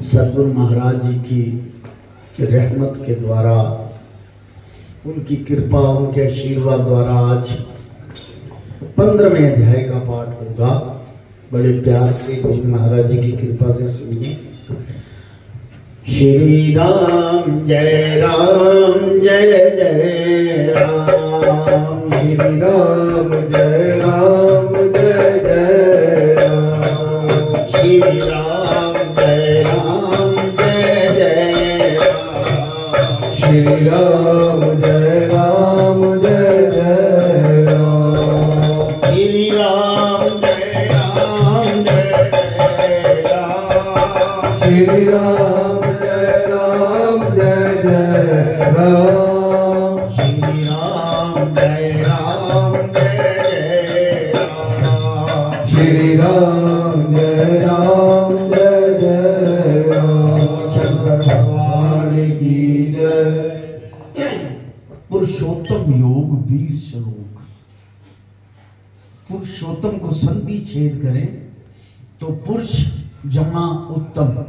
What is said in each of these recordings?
सद्गुरु महाराज जी की रहमत के द्वारा, उनकी कृपा, उनके आशीर्वाद द्वारा आज 15वें अध्याय का पाठ होगा। बड़े प्यार से महाराज जी की कृपा से सुनिए। श्री राम जय जय राम, श्री राम जय जय राम, श्री राम जय जय राम, श्री राम जय जय राम, श्री राम जय राम, श्री राम जय जय राम, श्री राम जय जय राम, श्री राम जय जय राम। शंकर भगवान की जय। पुरुषोत्तम योग 20 श्लोक। पुरुषोत्तम को संधि छेद करें तो पुरुष जमा उत्तम,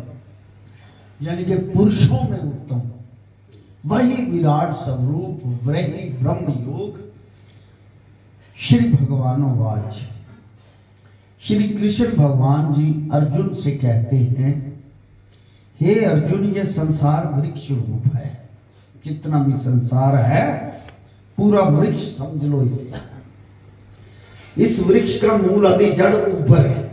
यानी कि पुरुषों में उत्तम वही विराट स्वरूप वही ब्रह्म योग। श्री भगवानोवाच। श्री कृष्ण भगवान जी अर्जुन से कहते हैं, हे अर्जुन, ये संसार वृक्ष रूप है। जितना भी संसार है पूरा वृक्ष समझ लो इसे। इस वृक्ष का मूल आदि जड़ ऊपर है।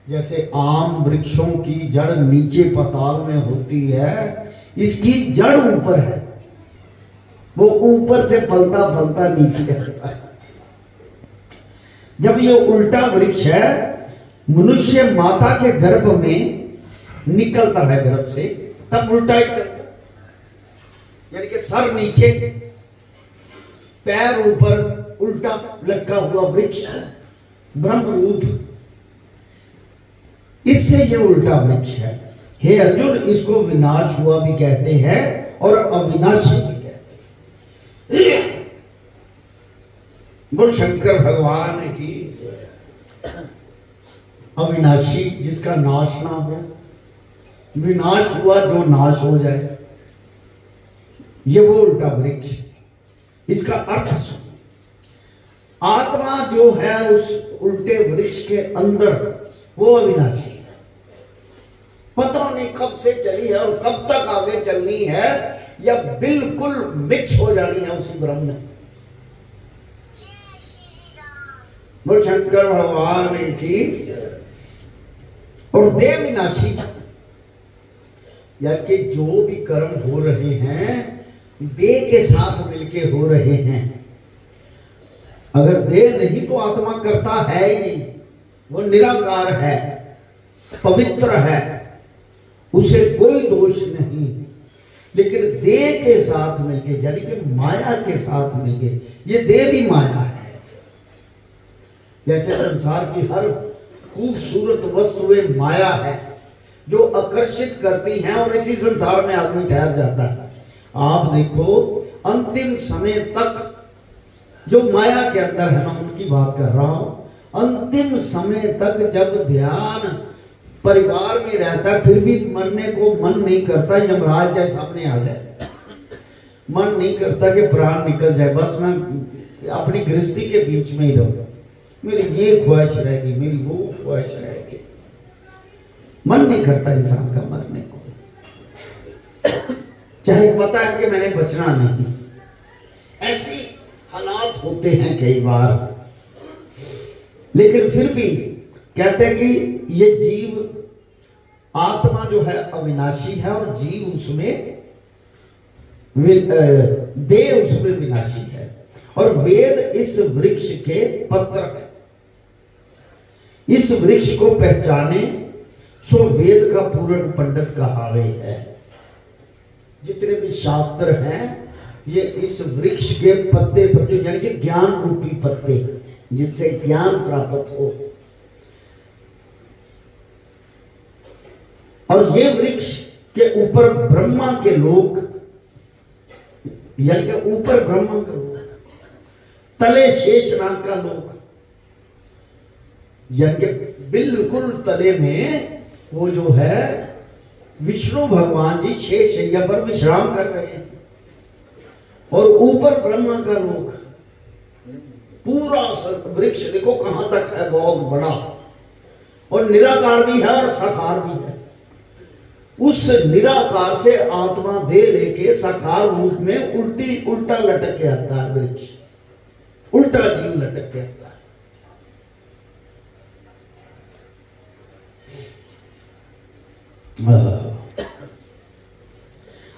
जैसे आम वृक्षों की जड़ नीचे पाताल में होती है, इसकी जड़ ऊपर है। वो ऊपर से पलता पलता नीचे आता है। जब ये उल्टा वृक्ष है, मनुष्य माता के गर्भ में निकलता है गर्भ से, तब उल्टा ही चलता, यानी कि सर नीचे पैर ऊपर, उल्टा लटका हुआ वृक्ष ब्रह्म रूप। इससे ये उल्टा वृक्ष है। हे अर्जुन, इसको विनाश हुआ भी कहते हैं और अविनाशी भी कहते हैं। बोल शंकर भगवान की। अविनाशी जिसका नाश ना हो, विनाश हुआ जो नाश हो जाए, ये वो उल्टा वृक्ष। इसका अर्थ सुनो। आत्मा जो है उस उल्टे वृक्ष के अंदर वो अविनाशी है। पता नहीं कब से चली है और कब तक आगे चलनी है, या बिल्कुल मिक्स हो जानी है उसी ब्रह्म में। बोल शंकर भगवान की। और देह विनाशी, यार कि जो भी कर्म हो रहे हैं देह के साथ मिलके हो रहे हैं। अगर देह नहीं तो आत्मा करता है ही नहीं, वो निराकार है, पवित्र है, उसे कोई दोष नहीं। लेकिन देह के साथ मिलके, यानी कि माया के साथ मिलके, ये देह भी माया है। जैसे संसार की हर खूबसूरत वस्तुएं माया है जो आकर्षित करती हैं और इसी संसार में आदमी ठहर जाता है। आप देखो अंतिम समय तक जो माया के अंदर है, मैं उनकी बात कर रहा हूं, अंतिम समय तक जब ध्यान परिवार में रहता फिर भी मरने को मन नहीं करता, यमराज चाहे सामने आ जाए, मन नहीं करता कि प्राण निकल जाए, बस मैं अपनी गृहस्थी के बीच में ही रहूं, मेरी ये ख्वाहिश रहेगी, मेरी वो ख्वाहिश रहेगी। मन नहीं करता इंसान का मरने को, चाहे पता है कि मैंने बचना नहीं। ऐसी हालात होते हैं कई बार, लेकिन फिर भी कहते हैं कि ये जीव, आत्मा जो है अविनाशी है और जीव उसमें, देह उसमें विनाशी है। और वेद इस वृक्ष के पत्र है, इस वृक्ष को पहचाने सो वेद का पूर्ण पंडित कहावे है। जितने भी शास्त्र हैं ये इस वृक्ष के पत्ते समझो, यानी कि ज्ञान रूपी पत्ते, जिससे ज्ञान प्राप्त हो। और ये वृक्ष के ऊपर ब्रह्मा के लोग, यानी कि ऊपर ब्रह्मा का लोग, तले शेष नाग का लोग, यानी कि बिल्कुल तले में वो जो है विष्णु भगवान जी शेषैया पर विश्राम कर रहे हैं, और ऊपर ब्रह्मा का लोग। पूरा वृक्ष देखो कहां तक है, बहुत बड़ा, और निराकार भी है और साकार भी है। उस निराकार से आत्मा दे लेके साकार रूप में उल्टा लटक के आता है वृक्ष, उल्टा जीव लटक के आता है।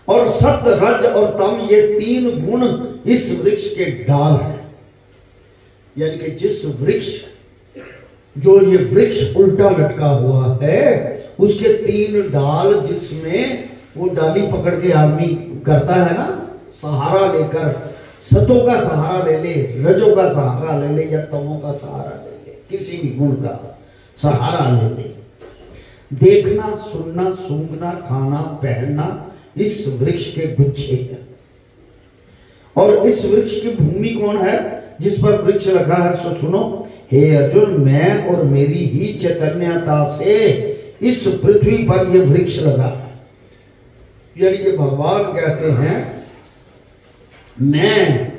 और सत्य, रज और तम, ये तीन गुण इस वृक्ष के डाल हैं। यानी कि जिस वृक्ष, जो ये वृक्ष उल्टा लटका हुआ है, उसके तीन डाल, जिसमें वो डाली पकड़ के आदमी करता है ना, सहारा लेकर, सतों का सहारा ले ले, रजों का सहारा ले ले, या तमों का सहारा ले ले, किसी भी गुण का सहारा ले ले। देखना, सुनना, सूंघना, खाना, पहनना इस वृक्ष के गुच्छे हैं। और इस वृक्ष की भूमि कौन है जिस पर वृक्ष लगा है? सो सुनो हे अर्जुन, मैं और मेरी ही चैतन्यता से इस पृथ्वी पर यह वृक्ष लगा। यानी कि भगवान कहते हैं मैं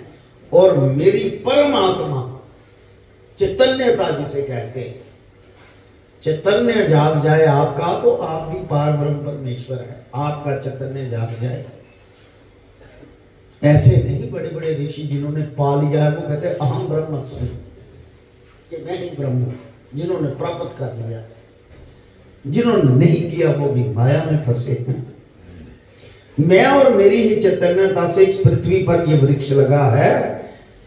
और मेरी परमात्मा, चैतन्यता जिसे कहते हैं, चैतन्य जाग जाए आपका तो आप भी पार ब्रह्म परमेश्वर है, आपका चैतन्य जाग जाए। ऐसे नहीं बड़े बड़े ऋषि जिन्होंने पा लिया है, वो कहते हैं अहम ब्रह्मस्मि, कि मैं ही ब्रह्म हूं। जिन्होंने प्राप्त कर लिया, जिन्होंने नहीं किया वो भी माया में फंसे हैं। मैं और मेरी ही चैतन्यता से इस पृथ्वी पर यह वृक्ष लगा है।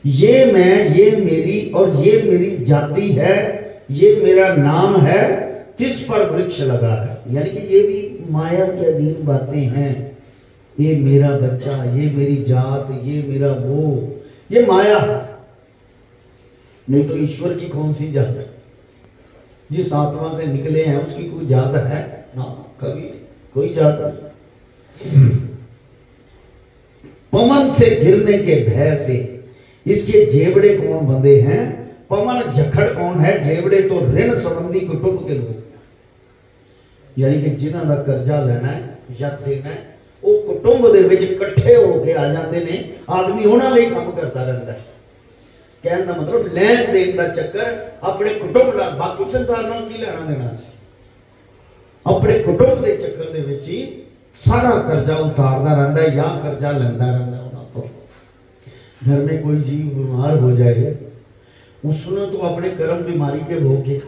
ये मैं, ये मेरी, और ये मेरी जाति है, ये मेरा नाम है, किस पर वृक्ष लगा है। यानी कि ये भी माया के अधीन बातें हैं। ये मेरा बच्चा, ये मेरी जात, ये मेरा वो, ये माया है। नहीं तो ईश्वर की कौन सी जात है? जिस आत्मा से निकले हैं उसकी कोई जात है ना? कभी नहीं, कोई जात नहीं। पवन से गिरने के भय से इसके जेवड़े कौन बंधे हैं? पवन जखड़ कौन है? जेवड़े तो ऋण संबंधी कुटुंब के लोग, यानी कि जिन्हां दा कर्जा लेना है या देना है, वो कुटुंब दे विच इकट्ठे होके आ जाते ने। आदमी उन्हां लई काम करता रहता है। कहने का मतलब लैन देन का चक्कर अपने कुटुंब नाल, बाकी संसार नाल की लेना देना सी। अपने कुटुंब के चक्कर दे विच ही सारा कर्जा उतारदा रहंदा है या कर्जा लैंदा रहंदा है। उन्हां तो घर में कोई जीव बीमार हो जाए उसने तो अपने कर्म बीमारी के भोगे,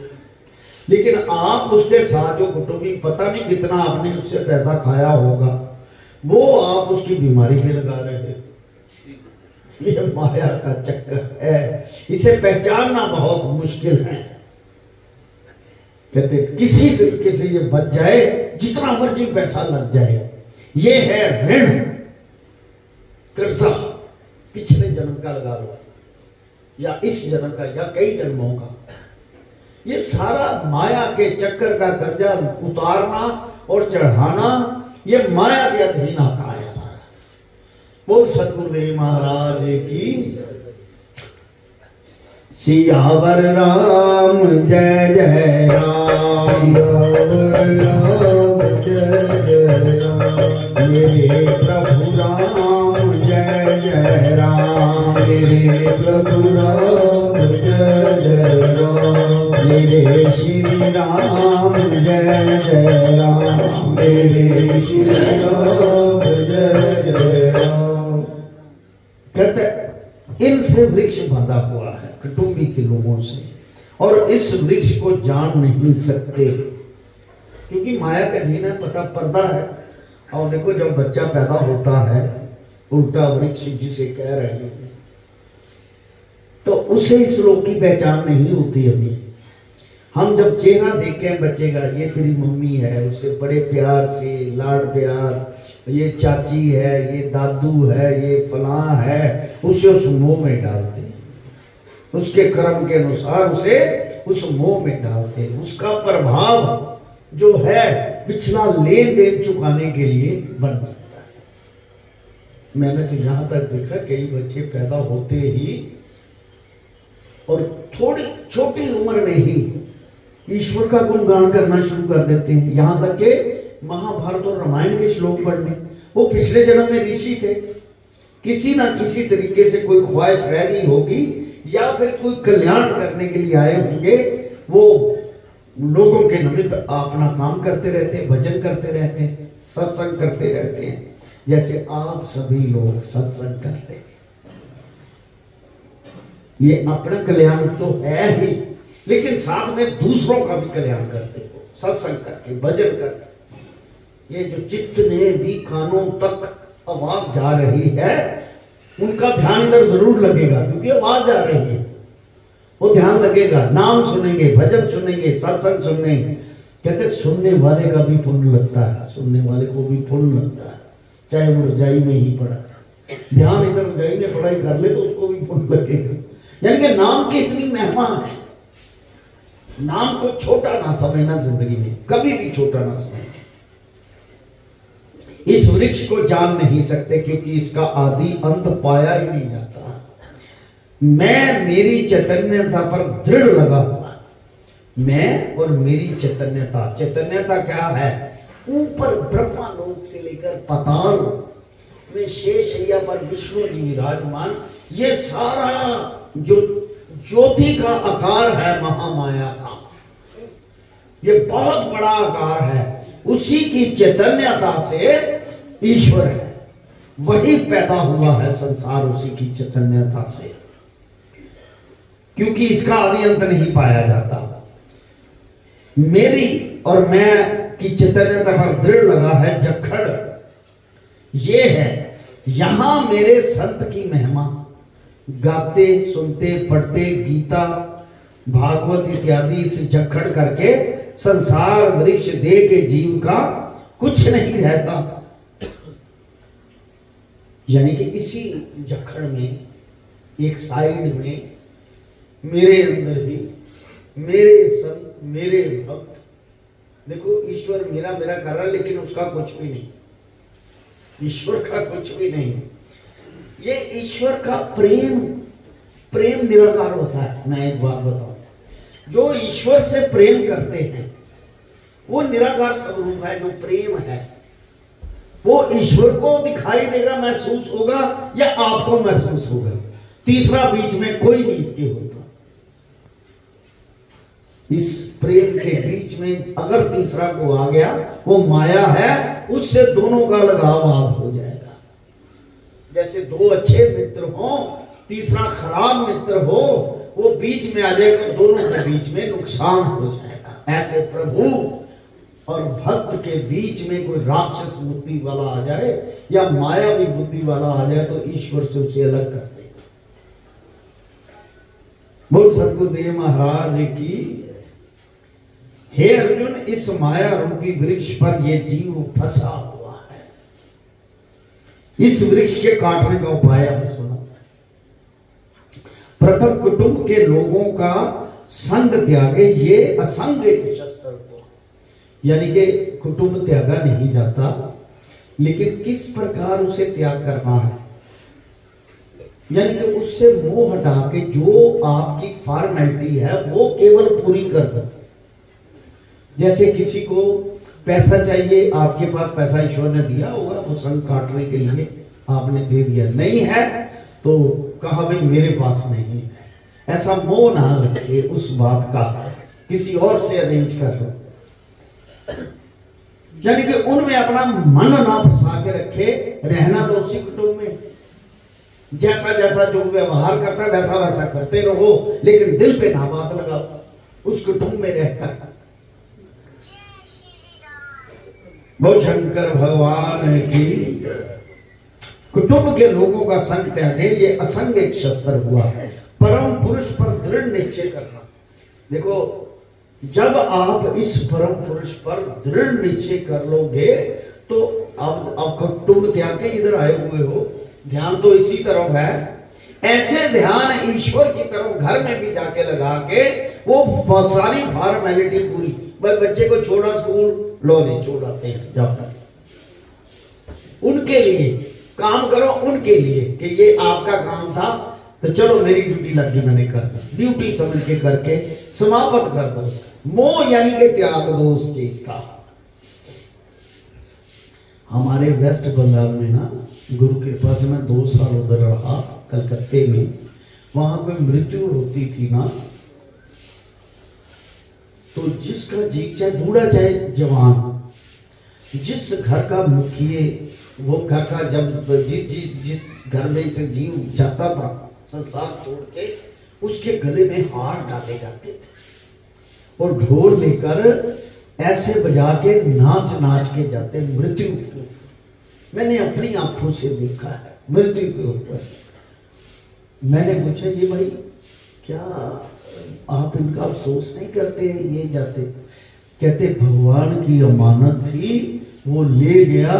लेकिन आप उसके साथ जो कुटुंबी पता नहीं कितना आपने उससे पैसा खाया होगा, वो आप उसकी बीमारी पे लगा रहे हैं। ये माया का चक्कर है, इसे पहचानना बहुत मुश्किल है। कहते किसी तरीके से ये बच जाए, जितना मर्जी पैसा लग जाए, ये है ऋण, कर्जा, पिछले जन्म का लगा लो या इस जन्म का या कई जन्मों का। ये सारा माया के चक्कर का कर्जा उतारना और चढ़ाना, ये माया के अधीन आता है सारा। बोल सतगुरुदेव महाराज की। सियावर राम जय जय राम, राम जय जय राम, मेरे प्रभु राम जय जय राम, मेरे प्रभु राम जय जय राम, मेरे श्री राम जय जय राम, मेरे श्री राम जय जय राम। कहते इनसे वृक्ष बांधा हुआ है कुटुंबी के लोगों से, और इस वृक्ष को जान नहीं सकते क्योंकि माया का अधीन है, पता पर्दा है। और देखो जब बच्चा पैदा होता है, उल्टा वृक्ष जिसे कह रहे हैं, तो उसे इस लोक की पहचान नहीं होती। अभी हम जब चेहरा देखें बच्चे का, ये तेरी मम्मी है, उससे बड़े प्यार से लाड प्यार, ये चाची है, ये दादू है, ये फलां है, उसे उस मोह में डालते हैं, उसके कर्म के अनुसार उसे उस मोह में डालते हैं। उसका प्रभाव जो है पिछला लेन देन चुकाने के लिए बन जाता है। मैंने तो यहां तक देखा कई बच्चे पैदा होते ही और थोड़ी छोटी उम्र में ही ईश्वर का गुणगान करना शुरू कर देते हैं, यहां तक के महाभारत और रामायण के श्लोक पढ़ने। वो पिछले जन्म में ऋषि थे, किसी ना किसी तरीके से कोई ख्वाहिश रह गई होगी या फिर कोई कल्याण करने के लिए आए होंगे। वो लोगों के निमित्त अपना काम करते रहते हैं, भजन करते रहते हैं, सत्संग करते रहते हैं, जैसे आप सभी लोग सत्संग कर रहे हैं। ये अपना कल्याण तो है ही, लेकिन साथ में दूसरों का भी कल्याण करते हो, सत्संग करके, भजन करके। ये जो जितने भी कानों तक आवाज जा रही है उनका ध्यान इधर जरूर लगेगा, क्योंकि आवाज जा रही है, वो ध्यान लगेगा। नाम सुनेंगे, भजन सुनेंगे, सत्संग सुनेंगे। कहते सुनने वाले का भी पुण्य लगता है, सुनने वाले को भी पुण्य लगता है, चाहे वो रजाई में ही पड़ा, ध्यान इधर रजाई में पढ़ाई कर ले तो उसको भी पुण्य लगेगा। यानी कि नाम की इतनी महिमा है, नाम को छोटा ना समझना, जिंदगी में कभी भी छोटा ना समझना। इस वृक्ष को जान नहीं सकते क्योंकि इसका आदि अंत पाया ही नहीं जाता। मैं मेरी चैतन्यता पर दृढ़ लगा हुआ, मैं और मेरी चैतन्यता। चैतन्यता क्या है? ऊपर ब्रह्मा लोक से लेकर पाताल में शेषैया पर विष्णु जी विराजमान, ये सारा जो ज्योति का आकार है महामाया का, ये बहुत बड़ा आकार है। उसी की चैतन्यता से ईश्वर है, वही पैदा हुआ है संसार उसी की चैतन्यता से, क्योंकि इसका आदि अंत नहीं पाया जाता। मेरी और मैं की चैतन्यता पर दृढ़ लगा है जखड़, ये है यहां मेरे संत की महिमा गाते, सुनते, पढ़ते, गीता, भागवत इत्यादि से जखड़ करके संसार वृक्ष दे के जीव का कुछ नहीं रहता। यानी कि इसी जखड़ में एक साइड में मेरे अंदर ही मेरे संत, मेरे भक्त, देखो ईश्वर मेरा मेरा कर रहा है लेकिन उसका कुछ भी नहीं, ईश्वर का कुछ भी नहीं। ये ईश्वर का प्रेम, प्रेम निराकार होता है। मैं एक बात बताऊं, जो ईश्वर से प्रेम करते हैं वो निराकार स्वरूप है। जो प्रेम है वो ईश्वर को दिखाई देगा, महसूस होगा, या आपको महसूस होगा। तीसरा बीच में कोई नहीं इसके होता। इस प्रेम के बीच में अगर तीसरा को आ गया, वो माया है, उससे दोनों का लगाव आप हो जाएगा। जैसे दो अच्छे मित्र हो, तीसरा खराब मित्र हो, वो बीच में आ जाएगा, दोनों के बीच में नुकसान हो जाएगा। ऐसे प्रभु और भक्त के बीच में कोई राक्षस बुद्धि वाला आ जाए या मायावी बुद्धि वाला आ जाए तो ईश्वर से उसे अलग कर देगा। बोल सद्गुरुदेव महाराज की। हे अर्जुन, इस माया रूपी वृक्ष पर ये जीव फंसा हुआ है। इस वृक्ष के काटने का उपाय आप सुनो। प्रथम कुटुंब के लोगों का संग त्यागे, ये असंग एक शस्त्र को, यानी कि कुटुंब त्यागा नहीं जाता, लेकिन किस प्रकार उसे त्याग करना है, यानी कि उससे मोह हटा के जो आपकी फॉर्मेलिटी है वो केवल पूरी कर दो। जैसे किसी को पैसा चाहिए, आपके पास पैसा ईश्वर ने दिया होगा, वो संग काटने के लिए आपने दे दिया, नहीं है तो कहा भाई मेरे पास नहीं है। ऐसा मोह ना रखे उस बात का, किसी और से अरेंज कर लो, यानी कि उनमें अपना मन ना फंसा के रखे। रहना तो उसी कुटुंब में, जैसा जैसा जो व्यवहार करता है वैसा वैसा करते रहो, लेकिन दिल पे ना बात लगाओ उस कुटुंब में रहकर। बोल शंकर भगवान की। कुटुंब के लोगों का संग त्यागे, ये असंग एक शस्त्र हुआ है। परम पुरुष पर दृढ़ निश्चय करना। देखो, जब आप इस परम पुरुष पर दृढ़ निश्चय कर लोगे तो अब कुटुंब त्याग के इधर आए हुए हो, ध्यान तो इसी तरफ है। ऐसे ध्यान ईश्वर की तरफ घर में भी जाके लगा के वो सारी फॉर्मेलिटी पूरी। भाई बच्चे को छोड़ा स्कूल, लो नहीं छोड़ाते हैं, जाओ उनके लिए काम करो, उनके लिए कि ये आपका काम था तो चलो मेरी ड्यूटी लग गई, मैंने कर दी, ड्यूटी समझ के करके समाप्त कर दो। मोह यानी कि त्याग दो उस चीज का। हमारे वेस्ट बंगाल में ना, गुरु कृपा से मैं 2 साल उधर रहा कलकत्ते में, वहां कोई मृत्यु होती थी ना, तो जिसका जी चाहे बूढ़ा चाहे जवान, जिस घर का मुखिया, वो घर का जब जिस घर में से जीव जाता था संसार छोड़ के, उसके गले में हार डाले जाते थे और ढोल लेकर ऐसे बजा के नाच नाच के जाते मृत्यु के। मैंने अपनी आंखों से देखा है मृत्यु के ऊपर। मैंने पूछा, ये भाई क्या आप इनका अफसोस नहीं करते, ये जाते? कहते भगवान की अमानत थी, वो ले गया,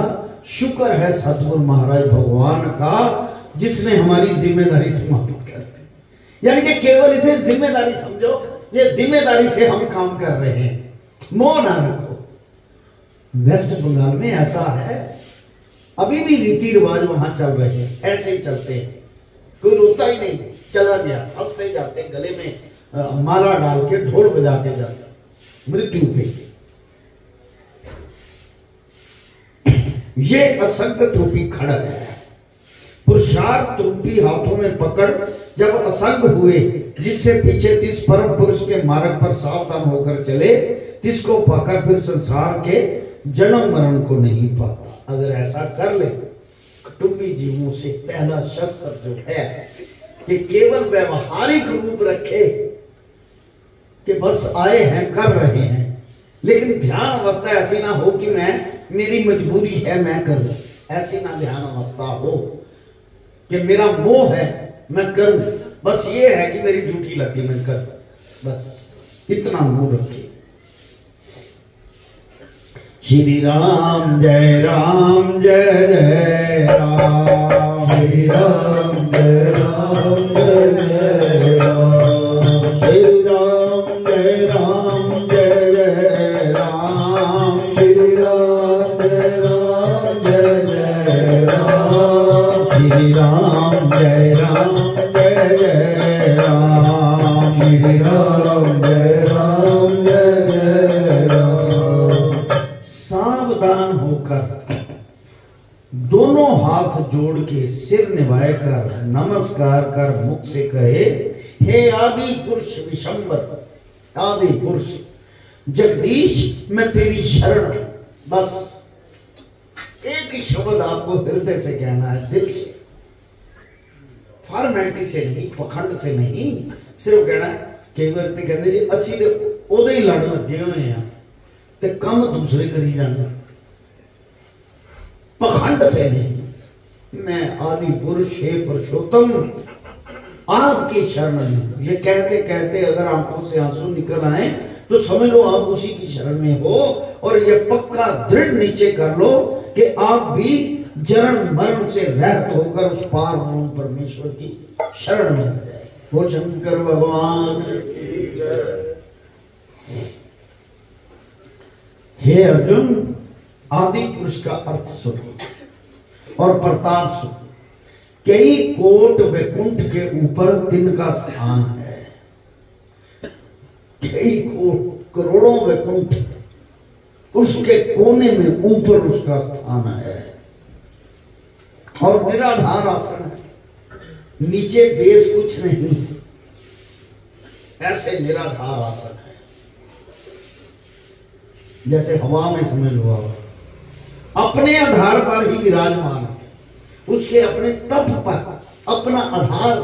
शुक्र है सतगुरु महाराज भगवान का जिसने हमारी जिम्मेदारी समाप्त कर दी। यानी कि केवल इसे जिम्मेदारी समझो, ये जिम्मेदारी से हम काम कर रहे हैं, मोह ना रखो। वेस्ट बंगाल में ऐसा है, अभी भी रीति रिवाज वहां चल रहे हैं, ऐसे ही चलते हैं। कोई रोता ही नहीं, चला गया, हंसते जाते, गले में माला डाल के ढोल बजा के जाते मृत्यु पे। ये असंग रूपी खड़ग है, पुरुषार्थ रूपी हाथों में पकड़ जब असंग हुए, जिससे पीछे तिस परम पुरुष के मार्ग पर सावधान होकर चले, तिसको पाकर फिर संसार के जन्म मरण को नहीं पाता। अगर ऐसा कर ले, कुटुंबी जीवों से पहला शस्त्र जो है कि केवल व्यवहारिक रूप रखे कि बस आए हैं कर रहे हैं, लेकिन ध्यान अवस्था ऐसी ना हो कि मेरी मजबूरी है मैं करूं, ऐसी ना ध्यान अवस्था हो कि मेरा मोह है मैं करूं, बस ये है कि मेरी ड्यूटी लगी मैं कर, बस इतना मोह रखे। श्री राम जय राम जय जय राम, श्री राम जय राम जय जय राम, श्री राम जय राम जय जय राम, श्री राम जय राम जय जय राम, श्री राम जय राम जय जय राम, श्री राम जय राम जय जय राम। सावधान होकर दोनों हाथ जोड़ के सिर निभाए कर नमस्कार कर मुख से कहे, हे आदि पुरुष विशंबर, आदि पुरुष जगदीश मैं तेरी शरण हूं। बस एक ही शब्द आपको हृदय से कहना है, दिल से, फॉर्मेलिटी से नहीं, पखंड से नहीं, सिर्फ कहना है। कई बार तो कहते जी असी तो उदे ही लड़ लगे हुए हैं ते कम दूसरे करी जाने, पखंड से नहीं। मैं आदि पुरुष हे पुरुषोत्तम आपकी शरण में। ये कहते कहते अगर आंखों से आंसू निकल आए तो समझ लो आप उसी की शरण में हो, और ये पक्का दृढ़ नीचे कर लो कि आप भी जन्म मरण से रहित होकर उस पार ब्रह्म परमेश्वर की शरण में आ जाए। वो शंकर भगवान की जय। हे अर्जुन, आदि पुरुष का अर्थ सुनो और प्रताप सुनो। कई कोट वैकुंठ के ऊपर तिनका स्थान है। कई कोट करोड़ों वैकुंठ उसके कोने में ऊपर उसका स्थान है, और निराधार आसन है, नीचे बेस कुछ नहीं, ऐसे निराधार आसन है। जैसे हवा में समझ लो, अपने आधार पर ही विराजमान है, उसके अपने तप पर, अपना आधार,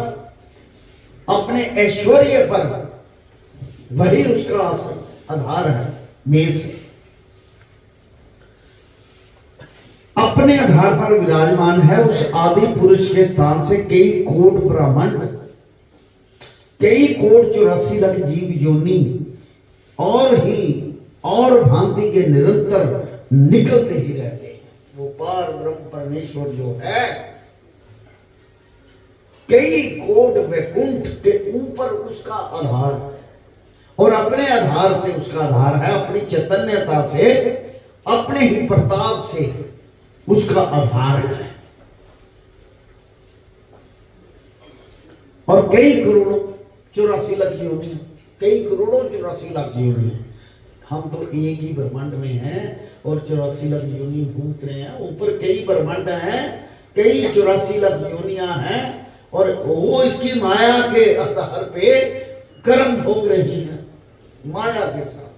अपने ऐश्वर्य पर, वही उसका आसन आधार है, बेस है। अपने आधार पर विराजमान है। उस आदि पुरुष के स्थान से कई कोट ब्रह्मांड, कई कोट 84 लाख जीव योनि और भांति के निरंतर निकलते ही रहते हैं। वो पार ब्रह्म परमेश्वर जो है, कई कोट वैकुंठ के ऊपर उसका आधार है, और अपने आधार से उसका आधार है, अपनी चैतन्यता से, अपने ही प्रताप से उसका आधार है। और कई करोड़ों 84 लाख योनियां, कई करोड़ों 84 लाख योनियां। हम तो एक ही ब्रह्मांड में हैं और 84 लाख योनि भूत रहे हैं। ऊपर कई ब्रह्मांड हैं, कई 84 लाख योनियां हैं, और वो इसकी माया के आधार पे कर्म भोग रही हैं, माया के साथ।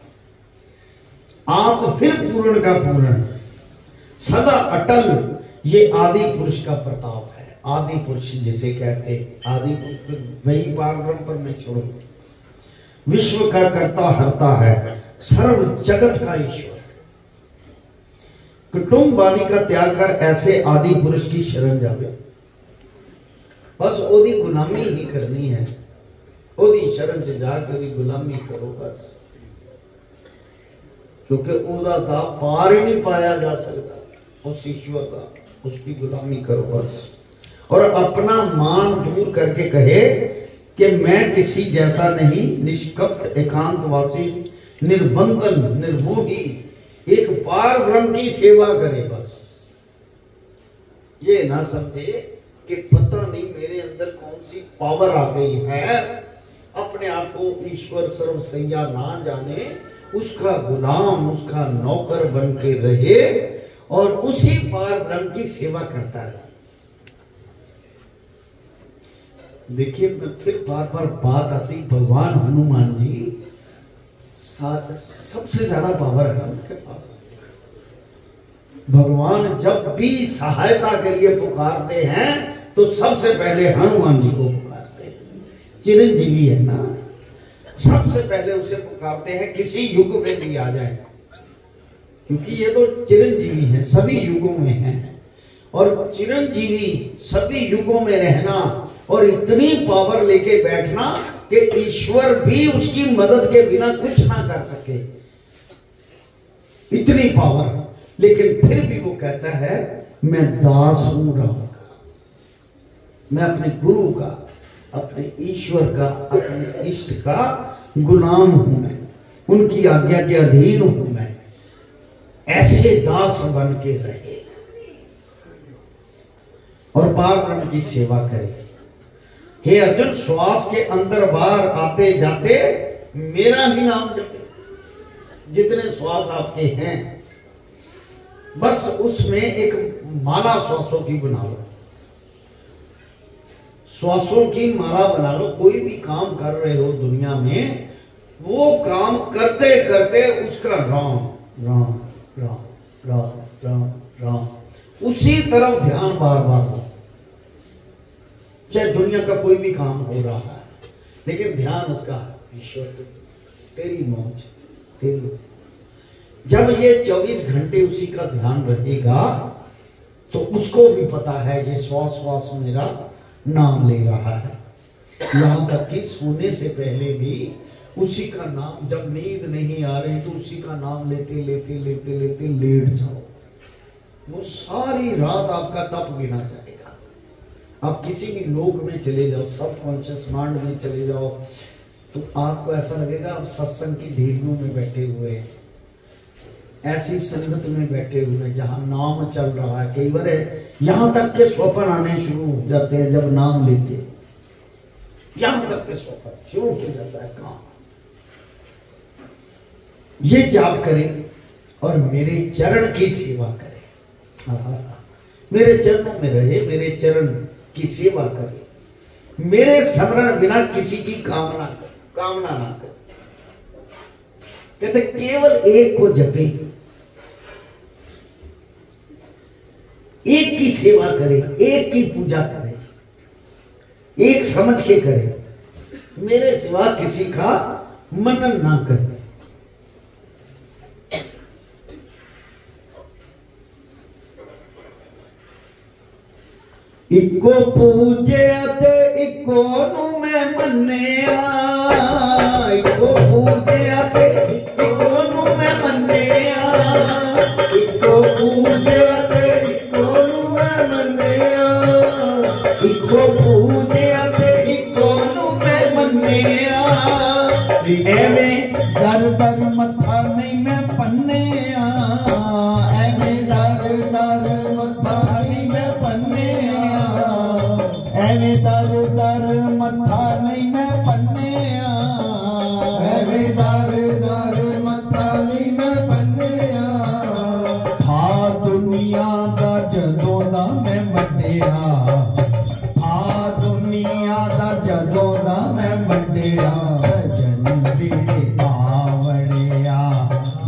आप फिर पूर्ण का पूर्ण, सदा अटल, ये आदि पुरुष का प्रताप है। आदि पुरुष जिसे कहते, आदि पुरुष वही पार ब्रह्म परमेश्वर, विश्व का कर्ता हरता है, सर्व जगत का ईश्वर। कुटुंब आदि का त्याग कर ऐसे आदि पुरुष की शरण जावे। बस ओदी गुलामी ही करनी है, ओदी शरण से जाकर ओदी गुलामी करो बस, क्योंकि ओदा दा पार ही नहीं पाया जा सकता उस ईश्वर का। उसकी गुलामी करो बस, और अपना मान दूर करके कहे कि मैं किसी जैसा नहीं, निष्कपट एकांतवासी, निर्बंधन निर्मोही, एक पार ब्रह्म की सेवा करे बस। ये ना समझे कि पता नहीं मेरे अंदर कौन सी पावर आ गई है, अपने आप को ईश्वर सर्वसैया ना जाने, उसका गुलाम, उसका नौकर बन के रहे और उसी पार ब्रह्म की सेवा करता रहे। देखिए फिर बार बार बात आती, भगवान हनुमान जी सबसे ज्यादा पावर है उनके पास। भगवान जब भी सहायता के लिए पुकारते हैं तो सबसे पहले हनुमान जी को पुकारते हैं। चिरंजीवी है ना, सबसे पहले उसे पुकारते हैं, किसी युग में भी आ जाए, क्योंकि ये तो चिरंजीवी है, सभी युगों में है। और चिरंजीवी सभी युगों में रहना और इतनी पावर लेके बैठना कि ईश्वर भी उसकी मदद के बिना कुछ ना कर सके, इतनी पावर। लेकिन फिर भी वो कहता है मैं दास हूं राम का, मैं अपने गुरु का, अपने ईश्वर का, अपने इष्ट का गुलाम हूं, मैं उनकी आज्ञा के अधीन हूं। मैं ऐसे दास बन के रहे और पार ब्रह्म की सेवा करे। हे अर्जुन, श्वास के अंदर बाहर आते जाते मेरा ही नाम जपे। जितने श्वास आपके हैं बस उसमें एक माला श्वासों की बना लो, श्वासों की माला बना लो। कोई भी काम कर रहे हो दुनिया में, वो काम करते करते उसका राम राम राम राम राम राम उसी तरफ ध्यान बार बार हो। चाहे दुनिया का कोई भी काम हो रहा है, लेकिन ध्यान उसका ईश्वर तेरी मौज तेरी। जब ये 24 घंटे उसी का ध्यान रहेगा तो उसको भी पता है ये श्वास श्वास मेरा नाम ले रहा है। यहां तक कि सोने से पहले भी उसी का नाम, जब नींद नहीं आ रही तो उसी का नाम लेते लेते लेते लेते लेट जाओ। वो सारी रात आपका तप गिना जाएगा। आप किसी भी लोक में चले जाओ, सबकॉन्शियस माइंड में चले जाओ, तो आपको ऐसा लगेगा आप सत्संग की ढेरियों में बैठे हुए हैं, ऐसी संगत में बैठे हुए जहां नाम चल रहा है। कई बार यहां तक के स्वप्न आने शुरू हो जाते हैं जब नाम लेते हैं, यहां तक के स्वप्न शुरू हो जाता है काम। ये जाप करें और मेरे चरण की सेवा करें। मेरे चरणों में रहे, मेरे चरण की सेवा करे, मेरे स्मरण बिना किसी की कामना ना करे। कहते केवल एक को जपे, एक की सेवा करे, एक की पूजा करे, एक समझ के करे, मेरे सिवा किसी का मनन ना करे। इको पूजे ते इको नु मैं मन्निया, इको पूजे ते इको नु मैं मन्निया, इको पूजे ते इको नु मैं मन्निया, इको पूजे ते इको नु मैं मन्निया। एवें दर दर मत्था नहीं मैं पन्निया, एवें दर दर मत्था नहीं मैं पन्निया, एवें दर दर मत्था नहीं मैं पन्निया, एवें दर दर मत्था नहीं मैं पन्निया। हा दुनिया दा जदों दा मैं वड्डिया, हा दुनिया दा जदों दा मैं वड्डिया, सजन वीड़े आवड़िया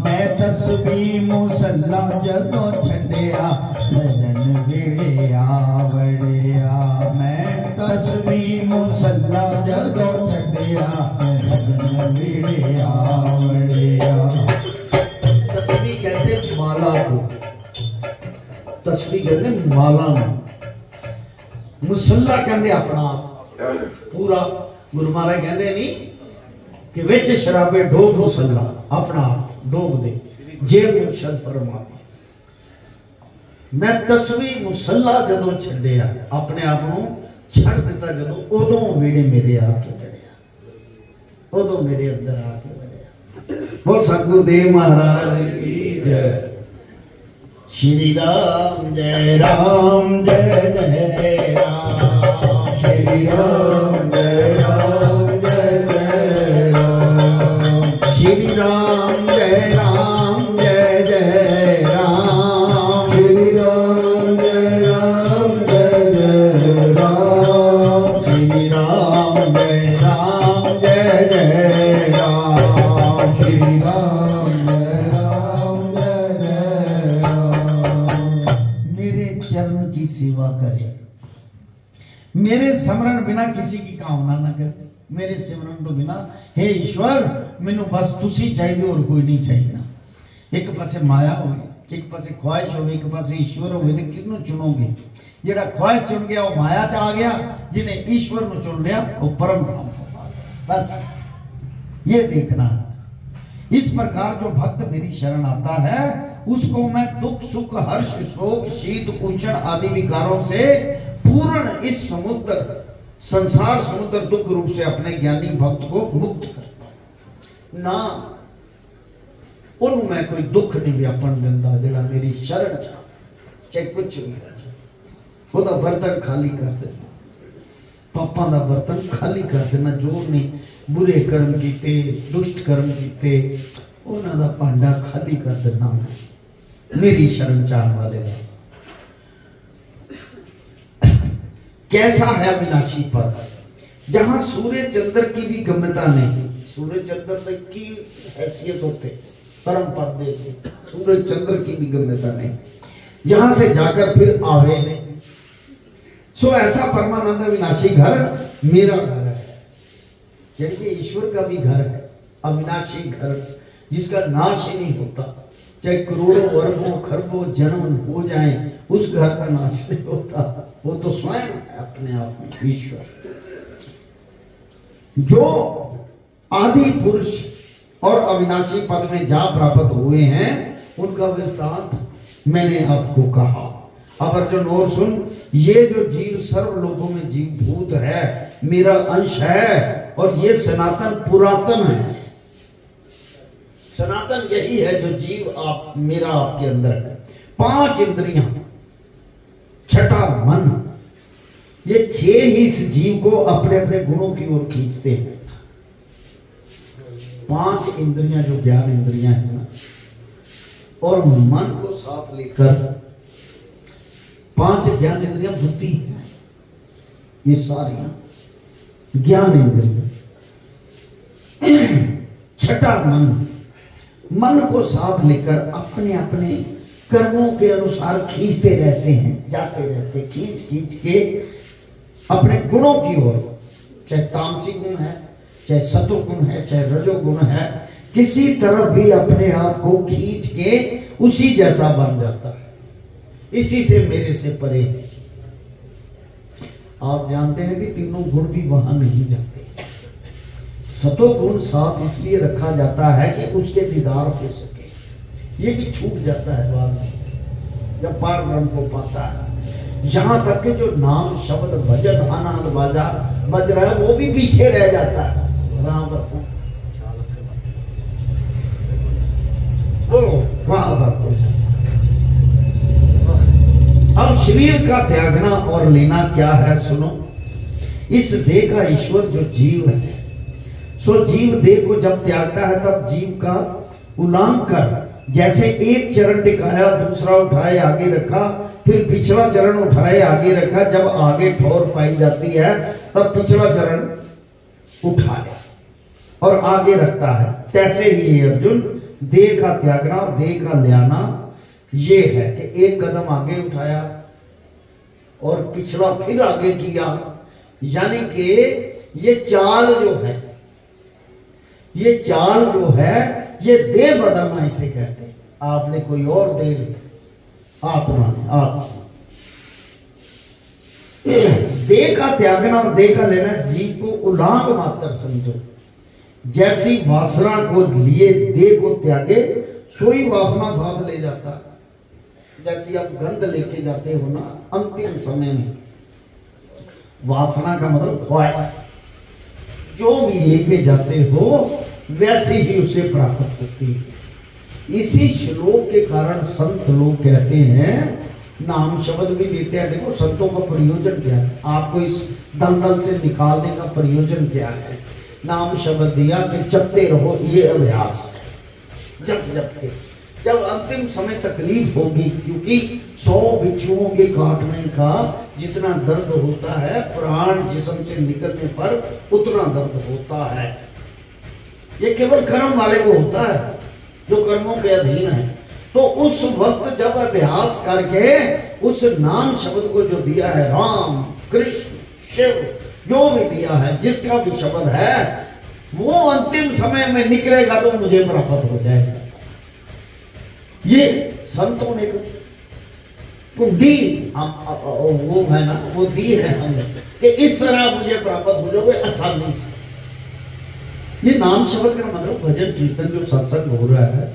मैं तस्बीह मुसल्ला जदों छड्डिया, सजन वीड़े आवड़िया मैं तस्बीह मुसल्ला जदों छड्डिया, सजन वीड़े आवड़िया। तस्बीह कहते माला को, तस्बीह कहते माला को, मुसल्ला कहते अपना पूरा। गुरु महाराज कहते नहीं कि विच शराबे डोब मुसल्ला, अपना डोब दे जे मुर्शद फरमा। मैं तस्बीह मुसल्ला जदों छड्डिया, अपने आप को छड़ दिता जदों, उदों वेड़े मेरे आके लड़िया, उदों मेरे अंदर आके लड़िया। बोल सतगुरुदेव महाराज की जय। श्री राम जय राम जय जय राम, श्री राम जय राम जय जय राम, श्री राम जय राम जय जय राम, श्री राम जय राम जय जय राम, श्री राम जय राम जय जय राम, श्री राम जय राम जय जय राम। मेरे चरण की सेवा करे, मेरे सिमरन बिना किसी की कामना ना करे। मेरे सिमरन तो बिना, हे ईश्वर मैनू बस तुसी चाहिए और कोई नहीं चाहिए। एक पासे माया हो, एक पासे ख्वाहिश हो, एक पासे ईश्वर हो, तो किसनू चुनोगे? जेड़ा ख्वाहिश चुन गया वो माया च आ गया, जिन्हें ईश्वर को चुन लिया वो परम धाम को। बस ये देखना है। इस प्रकार जो भक्त मेरी शरण आता है उसको मैं दुख सुख हर्ष शोक शीत उष्ण आदि विकारों से पूर्ण इस समुद्र संसार समुद्र दुख रूप से अपने ज्ञानी भक्त को मुक्त करता ना। उन मैं कोई दुख नहीं व्यापन दिंदा जेड़ा मेरी शरण चाहे कुछ भी हो जाए। ਉਹਦਾ बर्तन खाली कर देना, पापा का बर्तन खाली कर देना। जो ने बुरे कर्म किए दुष्ट कर्म किए उन्होंने भांडा खाली कर देना मेरी शरण चाहने वाले का। कैसा है विनाशी पद जहां सूर्य चंद्र की भी गम्यता नहीं, सूर्य चंद्र तक की हैसियत होते, परम पद देते, सूर्य चंद्र की भी गम्यता नहीं, जहां से जाकर फिर आवे नहीं। सो ऐसा परमानंद अविनाशी घर मेरा घर है, यानी कि ईश्वर का भी घर है, अविनाशी घर जिसका नाश ही नहीं होता, चाहे करोड़ों अरबों खरबों जन्म हो जाएं, उस घर का नाश नहीं होता, वो तो स्वयं है अपने आप में ईश्वर। जो आदि पुरुष और अविनाशी पद में जा प्राप्त हुए हैं, उनका वृत्तांत मैंने आपको कहा। अब अर्जुन और सुन, ये जो जीव सर्व लोगों में जीव भूत है, मेरा अंश है, और ये सनातन पुरातन है। सनातन यही है जो जीव आप मेरा आपके अंदर है। 5 इंद्रियां, छठा मन, ये 6 ही इस जीव को अपने अपने गुणों की ओर खींचते हैं। 5 इंद्रियां जो ज्ञान इंद्रियां हैं ना, और मन को साथ लेकर 5 ज्ञान इंद्रियां बुद्धि है, ये सारी ज्ञान इंद्रियां। छठा मन, मन को साथ लेकर अपने अपने कर्मों के अनुसार खींचते रहते हैं, जाते रहते, खींच खींच के अपने गुणों की ओर, चाहे तामसी गुण है, चाहे सत्व गुण है, चाहे रजोगुण है, किसी तरफ भी अपने आप को खींच के उसी जैसा बन जाता है। इसी से मेरे से परे। आप जानते हैं कि तीनों गुण भी वहां नहीं जाते। सतो गुण साथ इसलिए रखा जाता है कि उसके दीदार हो सके, ये भी छूट जाता है बाद में जब पार ब्रह्म को पाता है। यहां तक कि जो नाम शब्द भजन आनंद बाजा बज रहा है, वो भी पीछे रह जाता है। राम अब शरीर का त्यागना और लेना क्या है सुनो। इस देह का ईश्वर जो जीव है, सो जीव देह को जब त्यागता है तब जीव का उल्लंघन कर, जैसे एक चरण टिकाया, दूसरा उठाए आगे रखा, फिर पिछला चरण उठाए आगे रखा, जब आगे ठोर पाई जाती है तब पिछला चरण उठाए और आगे रखता है। तैसे ही अर्जुन देह का त्यागना और देह का ले आना ये है कि एक कदम आगे उठाया और पिछला फिर आगे किया, यानी कि ये चाल जो है, ये चाल जो है, ये देह बदलना इसे कहते हैं। आपने कोई और देह ली, आत्मा ने, आत्मा देह का त्यागना और देह का लेना इस जीव को उलांग मात्र समझो। जैसी वासना को लिए देह को त्यागे, सोई वासना साथ ले जाता है। जैसी आप गंध लेके जाते हो ना अंतिम समय में, वासना का मतलब ख्वाहिश, जो भी लेके जाते हो वैसे ही उसे प्राप्त होती है। इसी श्लोक के कारण संत लोग कहते हैं, नाम शब्द भी देते हैं। देखो संतों का प्रयोजन क्या है, आपको इस दलदल से निकालने का प्रयोजन क्या है। नाम शब्द दिया कि जपते रहो, ये अभ्यास है। जब अंतिम समय तकलीफ होगी, क्योंकि 100 बिच्छुओं के काटने का जितना दर्द होता है, प्राण जिस्म से निकलने पर उतना दर्द होता है। ये केवल कर्म वाले को होता है जो कर्मों के अधीन है। तो उस वक्त जब अभ्यास करके उस नाम शब्द को जो दिया है, राम कृष्ण शिव जो भी दिया है, जिसका भी शब्द है, वो अंतिम समय में निकलेगा तो मुझे प्राप्त हो जाएगा। ये संतों ने कुंडी वो है ना, वो दी है हमें कि इस तरह मुझे प्राप्त हो जाओगे आसानी से। ये नाम शब्द का मतलब भजन कीर्तन जो सत्संग हो रहा है।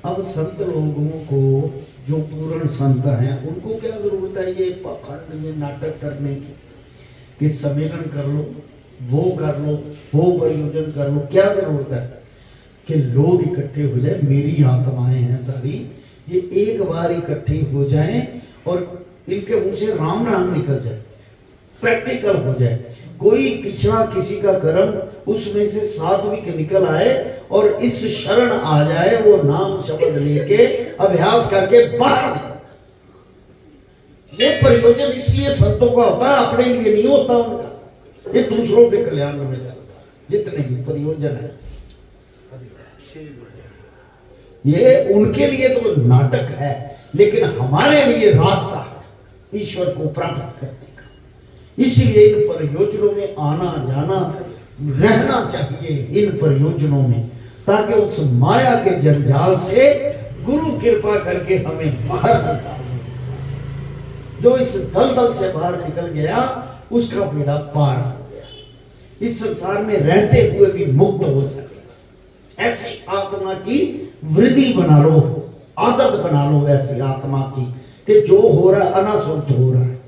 अब संत लोगों को, जो पूर्ण संत हैं, उनको क्या जरूरत है ये पाखंड, ये नाटक करने की, कि सम्मेलन कर लो, वो कर लो, वो प्रयोजन कर लो। क्या जरूरत है कि लोग इकट्ठे हो जाए, मेरी आत्माएं हैं सारी, ये एक बार इकट्ठी हो जाएं और इनके मुंह से राम राम निकल जाए, प्रैक्टिकल हो जाए। कोई पिछड़ा किसी का कर्म उसमें से सात्विक निकल आए और इस शरण आ जाए, वो नाम शब्द लेके अभ्यास करके बाहर। ये प्रयोजन इसलिए संतों का होता है, अपने लिए नहीं होता उनका, ये दूसरों के कल्याण में चलता है। जितने भी प्रयोजन है ये उनके लिए तो नाटक है, लेकिन हमारे लिए रास्ता है ईश्वर को प्राप्त करने का। इसलिए इन प्रयोजनों में आना जाना रहना चाहिए, इन प्रयोजनों में, ताकि उस माया के जंजाल से गुरु कृपा करके हमें बाहर निकाले। जो इस दलदल से बाहर निकल गया उसका बेड़ा पार हो गया, इस संसार में रहते हुए भी मुक्त हो जाएगा। ऐसी आत्मा की वृद्धि बना लो, आदत बना लो ऐसी आत्मा की कि जो हो रहा है अनासुरत हो रहा है।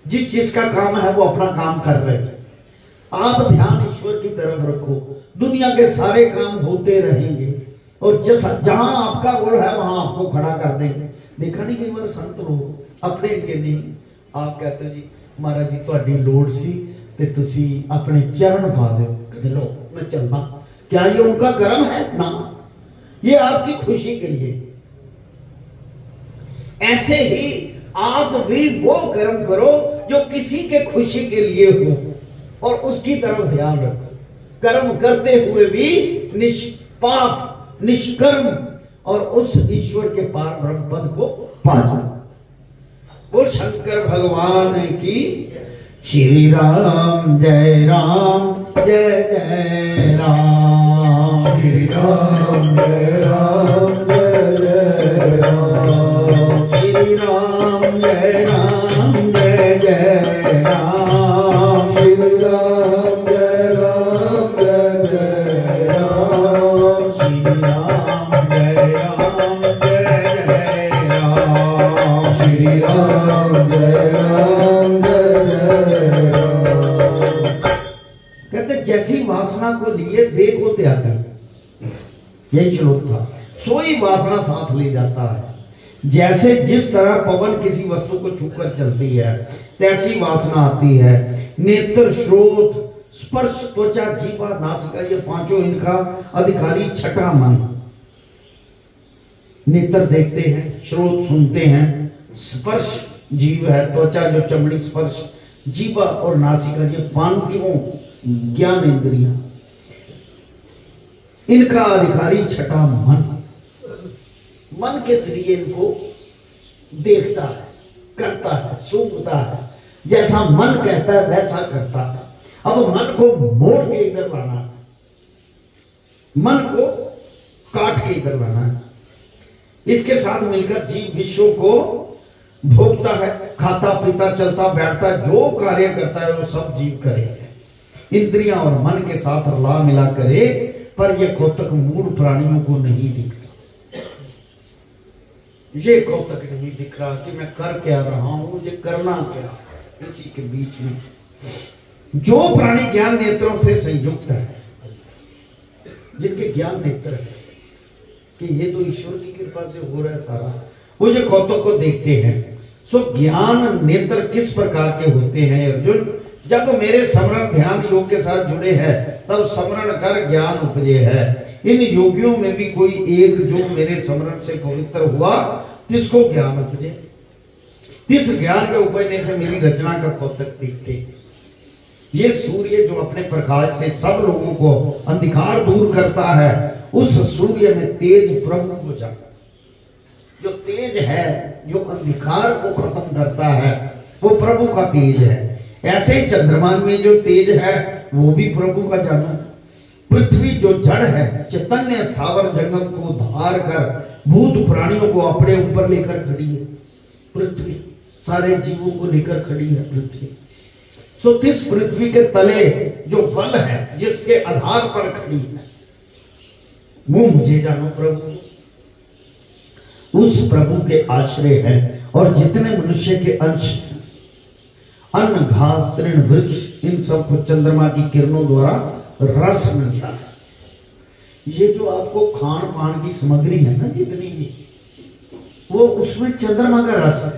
जिस जिसका काम है वो अपना काम कर रहे हैं। आप ध्यान ईश्वर की तरफ रखो, दुनिया के सारे काम होते रहेंगे और जहां आपका रोल है वहां आपको खड़ा कर देंगे। देखा नहीं कई बार संत लोग अपने लिए नहीं, आप कहते हो जी महाराज जी ਤੁਹਾਡੀ लोड़ सी ते तुसी अपने चरण पा दो, कहते लो मैं चलना। क्या ये उनका कर्म है? ना, ये आपकी खुशी के लिए। ऐसे ही आप भी वो कर्म करो जो किसी के खुशी के लिए हो और उसकी तरफ ध्यान रखो। कर्म करते हुए भी निष्पाप निष्कर्म और उस ईश्वर के पार ब्रह्म पद को पा जाओ। बोल शंकर भगवान की। श्री राम जय राम जय जय राम। श्री राम जय राम जय जय राम। श्री राम जय राम जय जय राम। श्री राम जय राम जय जय राम। श्री राम जय राम जय जय राम। श्री राम जय राम जय जय राम। कहते जैसी वासना को लिए देखो त्यागी, यही श्लोक था। सोई वासना साथ ले जाता है। जैसे जिस तरह पवन किसी वस्तु को छूकर चलती है तैसी वासना आती है। नेत्र, श्रोत, स्पर्श, त्वचा, जीवा, नासिका, ये पांचों इनका अधिकारी छठा मन। नेत्र देखते हैं, श्रोत सुनते हैं, स्पर्श जीव है, त्वचा जो चमड़ी स्पर्श, जीवा और नासिका ये पांचों ज्ञान इंद्रियां, इनका अधिकारी छठा मन। मन के जरिए इनको देखता है, करता है, सूंघता है, जैसा मन कहता है वैसा करता है। अब मन को मोड़ के इधर लाना है, मन को काट के इधर लाना है। इसके साथ मिलकर जीव विश्व को भोगता है, खाता पीता चलता बैठता, जो कार्य करता है वो सब जीव करे। इंद्रियां और मन के साथ ला मिला करे, पर यह कौतक मूढ़ प्राणियों को नहीं दिखता। ये कौतक नहीं दिख रहा कि मैं कर क्या रहा हूं, मुझे करना क्या। इसी के बीच में जो प्राणी ज्ञान नेत्रों से संयुक्त है, जिनके ज्ञान नेत्र है कि ये तो ईश्वर की कृपा से हो रहा है सारा, वो जो कौतक को देखते हैं। सो ज्ञान नेत्र किस प्रकार के होते हैं अर्जुन? जब मेरे स्मरण ध्यान योग के साथ जुड़े हैं तब स्मरण कर ज्ञान उपजे है। इन योगियों में भी कोई एक जो मेरे स्मरण से पवित्र हुआ, जिसको ज्ञान उपजे। इस ज्ञान के उपजने से मेरी रचना का कौतक दिखते। ये सूर्य जो अपने प्रकाश से सब लोगों को अंधकार दूर करता है, उस सूर्य में तेज प्रभु को जाता। जो तेज है जो अंधकार को खत्म करता है वो प्रभु का तेज है। ऐसे ही चंद्रमा में जो तेज है वो भी प्रभु का जाना। पृथ्वी जो जड़ है चैतन्य स्थावर जंगम को धार कर भूत प्राणियों को अपने ऊपर लेकर खड़ी है। पृथ्वी सारे जीवों को लेकर खड़ी है पृथ्वी। सो इस पृथ्वी के तले जो बल है जिसके आधार पर खड़ी है वो मुझे जानो प्रभु। उस प्रभु के आश्रय है। और जितने मनुष्य के अंश अन्न घास तृण वृक्ष इन सबको चंद्रमा की किरणों द्वारा रस मिलता है। ये जो आपको खान पान की सामग्री है ना जितनी भी, वो उसमें चंद्रमा का रस है।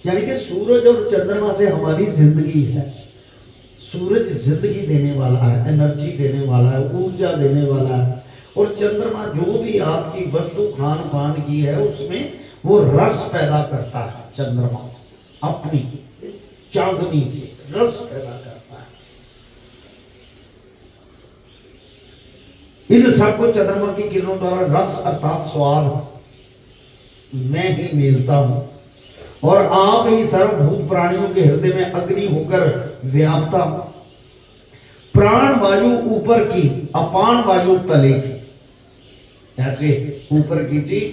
यानी कि सूरज और चंद्रमा से हमारी जिंदगी है। सूरज जिंदगी देने वाला है, एनर्जी देने वाला है, ऊर्जा देने वाला है। और चंद्रमा जो भी आपकी वस्तु खान पान की है उसमें वो रस पैदा करता है। चंद्रमा अपनी चांदनी से रस पैदा करता है। इन सबको चंद्रमा की किरणों द्वारा रस अर्थात स्वाद मैं ही मेलता हूं और आप ही सर्वभूत प्राणियों के हृदय में अग्नि होकर व्यापता हूं। प्राण वायु ऊपर की, अपान वायु तले की। ऐसे ऊपर की चीज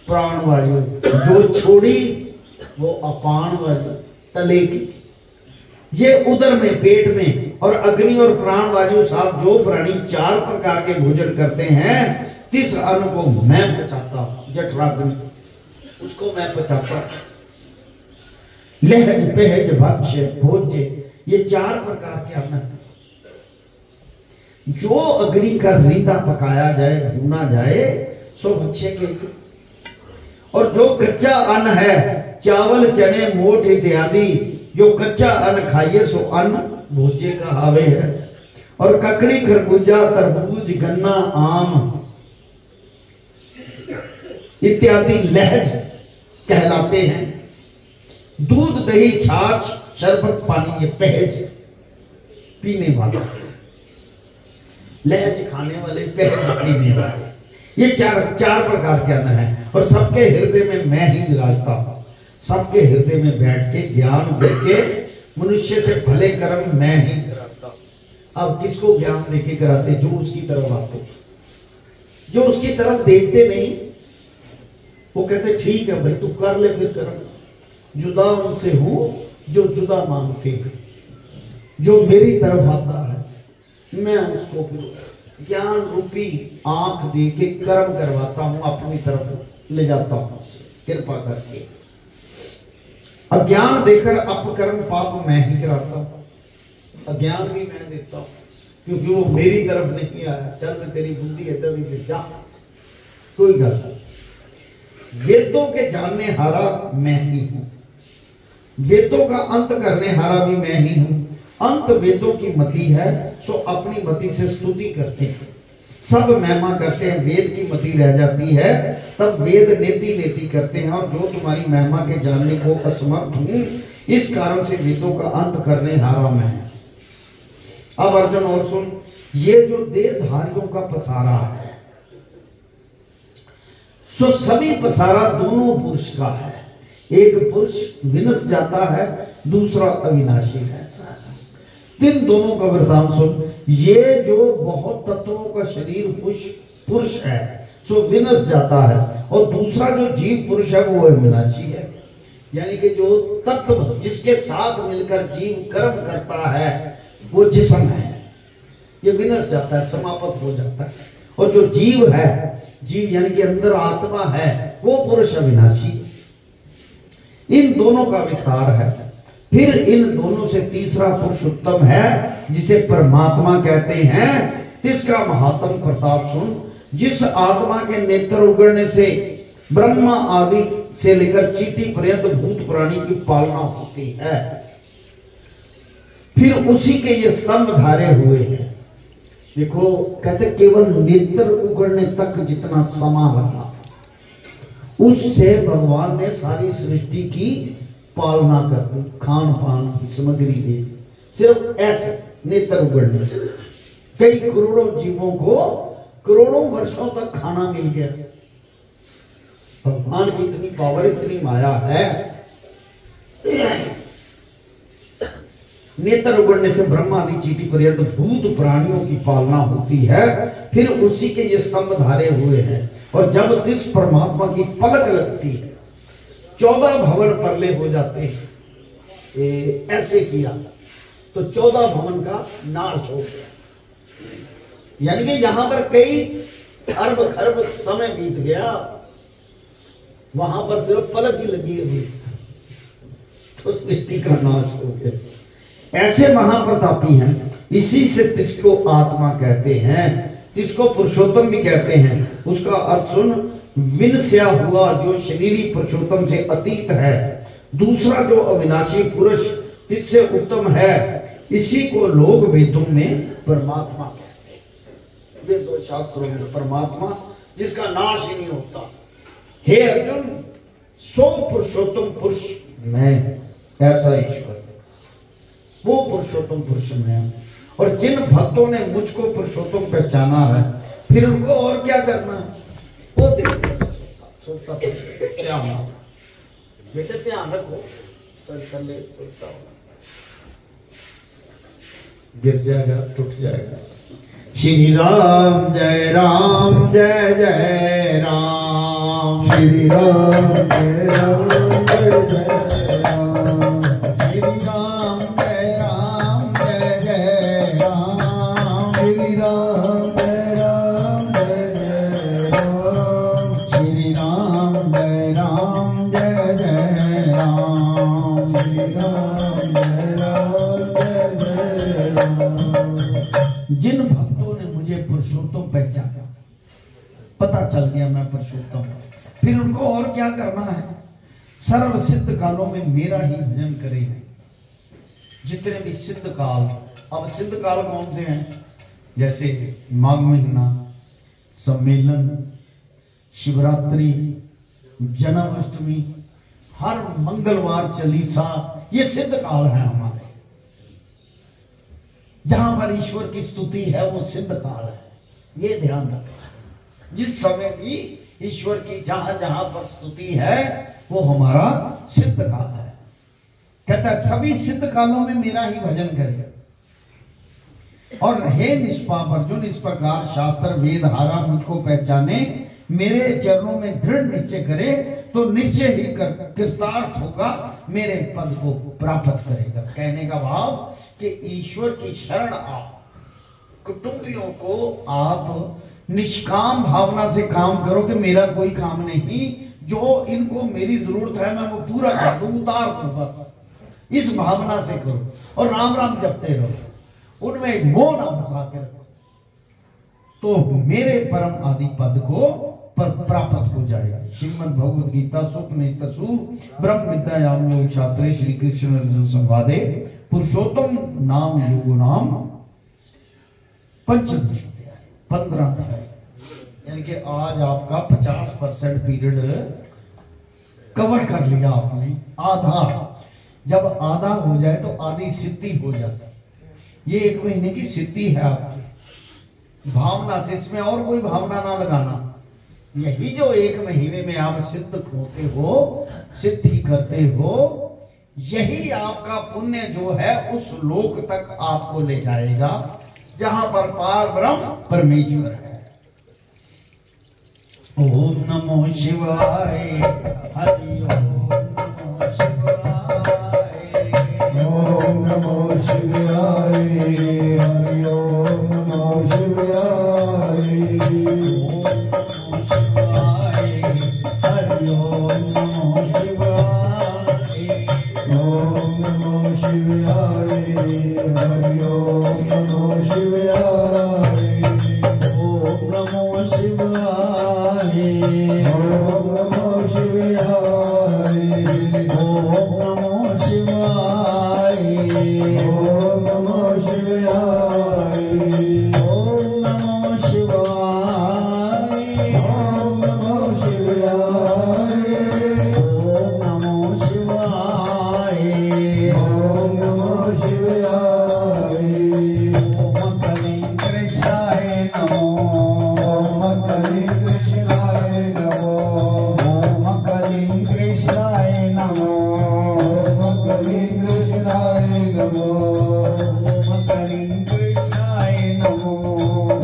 प्राण वायु, जो छोड़ी वो अपान वायु तले की। ये उदर में, पेट में, और अग्नि और प्राण वायु साथ जो प्राणी 4 प्रकार के भोजन करते हैं, तिस अन्न को मैं पचाता हूं। जठराग्नि, उसको मैं पचाता हूं। लहज, पहज, भक्ष्य, भोज्य, ये 4 प्रकार के अन्न हैं। जो अग्नि का रींदा पकाया जाए, भूना जाए, सो भक्ष्य के। और जो कच्चा अन्न है, चावल, चने, मोठ इत्यादि, जो कच्चा अन्न खाइए सो अन्न भोज्य का हावे है। और ककड़ी, खरबूजा, तरबूज, गन्ना, आम इत्यादि लहज कहलाते हैं। दूध, दही, छाछ, शरबत, पानी, ये पहज पीने वाला, लहज खाने वाले, पहज पीने वाले, ये चार प्रकार के अन्न हैं। और सबके हृदय में मैं ही विराजता हूं। सबके हृदय में बैठ के ज्ञान देके मनुष्य से भले कर्म मैं ही कराता हूं। अब किसको ज्ञान देके कराते? जो उसकी तरफ आते, जो उसकी तरफ देखते नहीं, वो कहते ठीक है भाई तू कर ले फिर कर्म। जुदा उनसे हूं जो जुदा मांगते हैं। जो मेरी तरफ आता है मैं उसको फिर ज्ञान रूपी आंख दे के कर्म करवाता हूं, अपनी तरफ ले जाता हूं उसे कृपा करके। अज्ञान देकर अपकर्म पाप मैं ही कराता हूं। अज्ञान भी मैं देता हूं क्योंकि वो मेरी तरफ नहीं आया। चल मैं तेरी बुद्धि है तभी जा, कोई गल नहीं। वेदों के जानने हारा मैं ही हूं। वेदों का अंत करने हारा भी मैं ही हूं। अंत वेदों की मति है, सो अपनी मति से स्तुति करते हैं। सब महिमा करते हैं, वेद की मति रह जाती है, तब वेद नेति नेति करते हैं। और जो तुम्हारी महिमा के जानने को असमर्थ हूं, इस कारण से वेदों का अंत करने हारा मैं। अब अर्जुन और सुन, ये जो देहधारियों का पसारा है, सो सभी पसारा दोनों पुरुष का है। एक पुरुष विनश जाता है, दूसरा अविनाशी रहता है। तीन दोनों का वृतांत सुन। ये जो बहुत तत्वों का शरीर पुरुष है सो विनश जाता है, और दूसरा जो जीव पुरुष है वो अविनाशी है। यानी कि जो तत्व जिसके साथ मिलकर जीव कर्म करता है वो जिस्म है, ये विनश जाता है, समाप्त हो जाता है। और जो जीव है, जीव यानी कि अंदर आत्मा है, वो पुरुष अविनाशी। इन दोनों का विस्तार है। फिर इन दोनों से तीसरा पुरुष उत्तम है, जिसे परमात्मा कहते हैं। तिसका महात्म प्रताप सुन। जिस आत्मा के नेत्र उगड़ने से ब्रह्मा आदि से लेकर चींटी पर्यंत भूत प्राणी की पालना होती है, फिर उसी के ये स्तंभ धारे हुए हैं। देखो कहते केवल नेत्र उगड़ने तक जितना समा रहा, उससे भगवान ने सारी सृष्टि की पालना कर दी, खान पान की सामग्री दे। सिर्फ ऐसे नेत्र उगड़ने से कई करोड़ों जीवों को करोड़ों वर्षों तक खाना मिल गया। भगवान की इतनी पावर, इतनी माया है। नेत्र उगड़ने से ब्रह्मा आदि चींटी पर्यंत भूत प्राणियों की पालना होती है, फिर उसी के ये स्तंभ धारे हुए हैं। और जब तिस परमात्मा की पलक लगती है, 14 भवन परले हो जाते हैं। ऐसे किया तो 14 भवन का नाश हो गया। यानी कि यहां पर कई अरब खरब समय बीत गया, वहां पर सिर्फ पलक ही लगी अभी तो सृष्टि का नाश हो गया। ऐसे महाप्रतापी हैं। इसी से तिसको आत्मा कहते हैं, तिसको पुरुषोत्तम भी कहते हैं। उसका अर्थ सुन। विनश्या हुआ जो शरीरी पुरुषोत्तम से अतीत है, दूसरा जो अविनाशी पुरुष इससे उत्तम है, इसी को लोग वेदों में परमात्मा कहते हैं। वेदों शास्त्रों में परमात्मा जिसका नाश ही नहीं होता। हे अर्जुन, सो पुरुषोत्तम पुरुष मैं, ऐसा ईश्वर, वो पुरुषोत्तम पुरुष मैं। और जिन भक्तों ने मुझको पुरुषोत्तम पहचाना है, फिर उनको और क्या करना है वो देखो। सोचता क्या होना बेटे, ध्यान रखो, सोचता होना गिर जाएगा, टूट जाएगा। श्री राम जय राम, जय जय राम, श्री राम जय राम, जय जय राम, श्री राम जय राम, जय जय राम, श्री राम जय राम, जय जय राम, श्री राम जय राम, जय जय राम, श्री राम जय राम, जय जय राम। जिन भक्तों ने मुझे पुरुषोत्तम पहचाना, पता चल गया मैं पुरुषोत्तम हूं, फिर उनको और क्या करना है? सर्व सिद्ध कालों में मेरा ही भजन करें। जितने भी सिद्ध काल, अब सिद्ध काल कौन से हैं? जैसे माघ महीना, सम्मेलन, शिवरात्रि, जन्माष्टमी, हर मंगलवार चालीसा, ये सिद्ध काल है हमारे। जहां पर ईश्वर की स्तुति है वो सिद्ध काल है, ये ध्यान रखना। जिस समय भी ईश्वर की जहां जहां पर स्तुति है वो हमारा सिद्ध काल है। कहता है सभी सिद्ध कालों में मेरा ही भजन करें। और हे निष्पाप अर्जुन, इस प्रकार शास्त्र वेद हारा मुझको पहचाने, मेरे चरणों में दृढ़ निश्चय करे, तो निश्चय ही कृतार्थ होगा, मेरे पद को प्राप्त करेगा। कहने का भाव कि ईश्वर की शरण आप, कुटुंबियों को आप निष्काम भावना से काम करो कि मेरा कोई काम नहीं, जो इनको मेरी जरूरत है मैं वो पूरा कर दूं, उतार दूं, बस इस भावना से करो। और राम राम जपते रहो, उनमें एक मोह ना बसा के रखो, तो मेरे परम आदि पद को पर प्राप्त हो जाएगा। श्रीमद् भगवद गीता सुपनिषत्सु ब्रह्म विद्यायाम योग शास्त्रे श्री कृष्ण अर्जुन संवादे पुरुषोत्तम नाम योगो नाम पंचदश अध्याय 15 अध्याय, यानी कि आज आपका 50% पीरियड कवर कर लिया आपने। आधा, जब आधा हो जाए तो आधी सिद्धि हो जाता है। ये 1 महीने की सिद्धि है आपकी भावना से, इसमें और कोई भावना ना लगाना। यही जो 1 महीने में आप सिद्ध होते हो, सिद्धि करते हो, यही आपका पुण्य जो है उस लोक तक आपको ले जाएगा जहां पर पार ब्रह्म परमेश्वर है। ओम नमो शिवाय, हरि ओम नमो शिवाय, ओम नमो शिवाय, हरि ओम नमो शिवाय, हरि ओम नमो शिवाय, ओम नमो शिवाय, हरि ओम नमो शिवाय, ओम नमो शिवाय, ओम नमो शिवाय, ओम नमो शिवाय, ओम नमो शिवाय, ओम नमो शिवाय, ओम नमो शिवाय, ओम नमो शिवाय, ओम नमो शिवाय, ओम कली कृष्णाय नमो, ओम कली कृष्णाय नमो, ओम कली कृष्णाय नमो, ओम कली कृष्णाय नमो, ओम कली कृष्णाय नमो,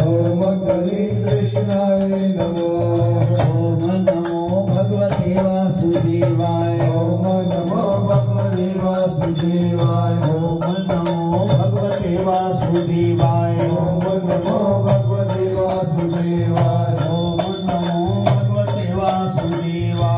ओम कली कृष्णाय नमो, ओम नमो भगवते वासुदेवाय, ओम नमो भगवते वासुदेवाय, ओम नमो भगवते वासुदेवाय, ओम नमो भगवते वासुदेवाय, ओम नमो भगवते वासुदेवाय,